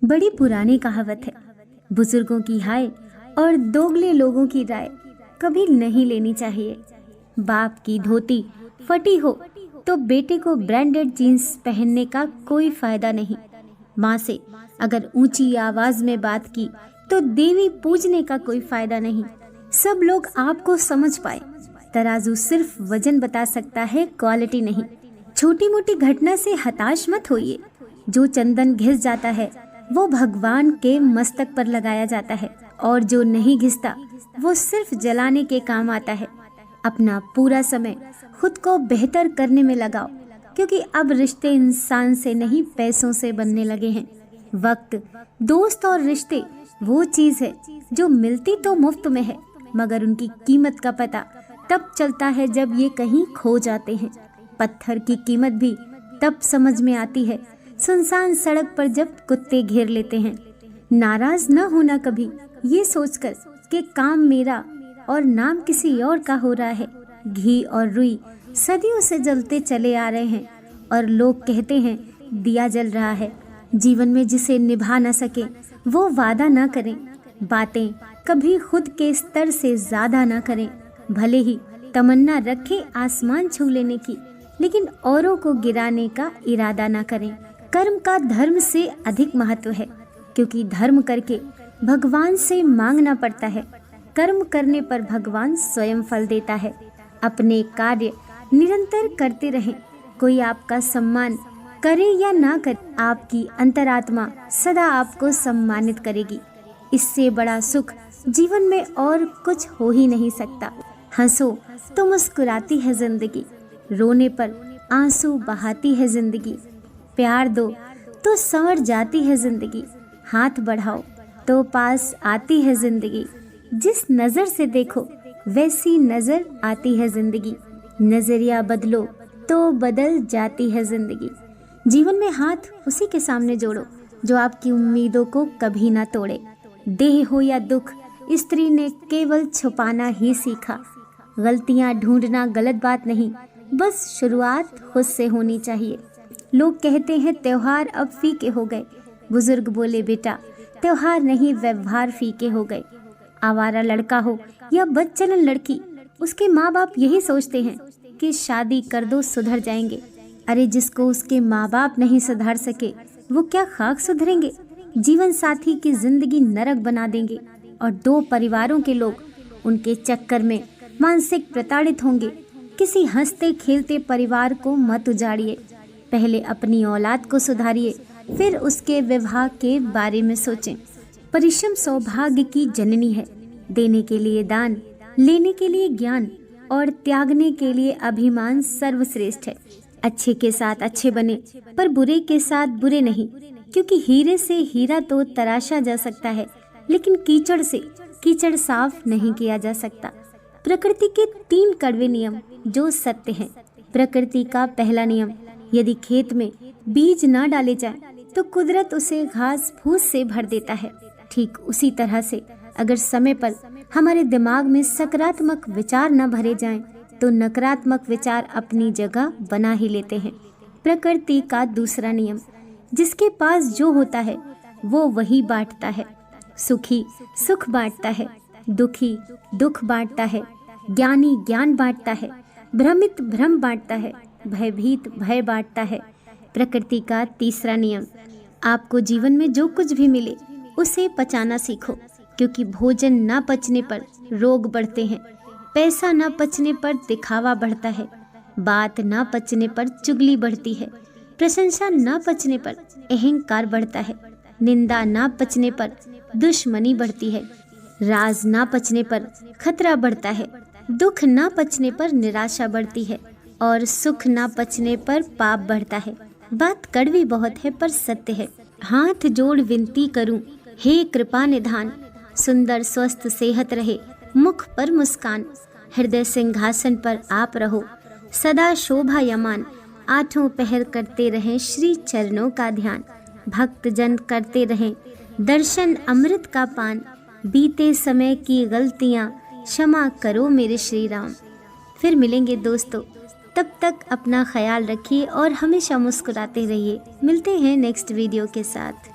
बड़ी पुरानी कहावत है, बुजुर्गों की हाय और दोगले लोगों की राय कभी नहीं लेनी चाहिए। बाप की धोती फटी हो तो बेटे को ब्रांडेड जीन्स पहनने का कोई फायदा नहीं। माँ से अगर ऊंची आवाज में बात की तो देवी पूजने का कोई फायदा नहीं। सब लोग आपको समझ पाए, तराजू सिर्फ वजन बता सकता है, क्वालिटी नहीं। छोटी मोटी घटना से हताश मत होइए। जो चंदन घिस जाता है वो भगवान के मस्तक पर लगाया जाता है, और जो नहीं घिसता वो सिर्फ जलाने के काम आता है। अपना पूरा समय खुद को बेहतर करने में लगाओ, क्योंकि अब रिश्ते इंसान से नहीं पैसों से बनने लगे हैं। वक्त, दोस्त और रिश्ते वो चीज है जो मिलती तो मुफ्त में है, मगर उनकी कीमत का पता तब चलता है जब ये कहीं खो जाते हैं। पत्थर की कीमत भी तब समझ में आती है सुनसान सड़क पर जब कुत्ते घेर लेते हैं। नाराज न होना कभी ये सोचकर कि काम मेरा और नाम किसी और का हो रहा है। घी और रुई सदियों से जलते चले आ रहे हैं और लोग कहते हैं दिया जल रहा है। जीवन में जिसे निभा न सके वो वादा न करें। बातें कभी खुद के स्तर से ज्यादा न करें। भले ही तमन्ना रखे आसमान छू लेने की, लेकिन औरों को गिराने का इरादा न करें। कर्म का धर्म से अधिक महत्व है, क्योंकि धर्म करके भगवान से मांगना पड़ता है। कर्म करने पर भगवान स्वयं फल देता है। अपने कार्य निरंतर करते रहें। कोई आपका सम्मान करे या ना करे, आपकी अंतरात्मा सदा आपको सम्मानित करेगी। इससे बड़ा सुख जीवन में और कुछ हो ही नहीं सकता। हंसो तो मुस्कुराती है जिंदगी, रोने पर आंसू बहाती है जिंदगी। प्यार दो तो संवर जाती है जिंदगी, हाथ बढ़ाओ तो पास आती है जिंदगी। जिस नजर से देखो वैसी नजर आती है जिंदगी। नजरिया बदलो तो बदल जाती है जिंदगी। जीवन में हाथ उसी के सामने जोड़ो जो आपकी उम्मीदों को कभी ना तोड़े। देह हो या दुख, स्त्री ने केवल छुपाना ही सीखा। गलतियां ढूंढना गलत बात नहीं, बस शुरुआत खुद से होनी चाहिए। लोग कहते हैं त्योहार अब फीके हो गए। बुजुर्ग बोले बेटा त्योहार नहीं, व्यवहार फीके हो गए। आवारा लड़का हो या बदचलन लड़की, उसके माँ बाप यही सोचते हैं कि शादी कर दो सुधर जाएंगे। अरे जिसको उसके माँ बाप नहीं सुधार सके वो क्या खाक सुधरेंगे। जीवन साथी की जिंदगी नरक बना देंगे और दो परिवारों के लोग उनके चक्कर में मानसिक प्रताड़ित होंगे। किसी हंसते खेलते परिवार को मत उजाड़िए। पहले अपनी औलाद को सुधारिए, फिर उसके विवाह के बारे में सोचें। परिश्रम सौभाग्य की जननी है। देने के लिए दान, लेने के लिए ज्ञान और त्यागने के लिए अभिमान सर्वश्रेष्ठ है। अच्छे के साथ अच्छे बने, पर बुरे के साथ बुरे नहीं, क्योंकि हीरे से हीरा तो तराशा जा सकता है, लेकिन कीचड़ से कीचड़ साफ नहीं किया जा सकता। प्रकृति के 3 कड़वे नियम जो सत्य हैं। प्रकृति का पहला नियम, यदि खेत में बीज ना डाले जाएं, तो कुदरत उसे घास फूस से भर देता है। ठीक उसी तरह से अगर समय पर हमारे दिमाग में सकारात्मक विचार न भरे जाएं, तो नकारात्मक विचार अपनी जगह बना ही लेते हैं। प्रकृति का दूसरा नियम, जिसके पास जो होता है वो वही बांटता है। सुखी सुख बांटता है, दुखी दुख बांटता है, ज्ञानी ज्ञान बांटता है, भ्रमित भ्रम बांटता है, भयभीत भय बांटता है। प्रकृति का तीसरा नियम, आपको जीवन में जो कुछ भी मिले उसे पचाना सीखो, क्योंकि भोजन ना पचने पर रोग बढ़ते हैं। पैसा ना पचने पर दिखावा बढ़ता है। बात ना पचने पर चुगली बढ़ती है। प्रशंसा ना पचने पर अहंकार बढ़ता है। निंदा ना पचने पर दुश्मनी बढ़ती है। राज ना पचने पर खतरा बढ़ता है। दुख ना पचने पर निराशा बढ़ती है और सुख ना पचने पर पाप बढ़ता है। बात कड़वी बहुत है पर सत्य है। हाथ जोड़ विनती करूं, हे कृपा निधान, सुंदर स्वस्थ सेहत रहे, मुख पर मुस्कान, हृदय सिंहासन पर आप रहो, सदा शोभा यमान, आठों पहर करते रहें श्री चरणों का ध्यान, भक्त जन करते रहें दर्शन अमृत का पान, बीते समय की गलतियां क्षमा करो मेरे श्री राम। फिर मिलेंगे दोस्तों, तब तक अपना ख्याल रखिए और हमेशा मुस्कुराते रहिए। मिलते हैं नेक्स्ट वीडियो के साथ।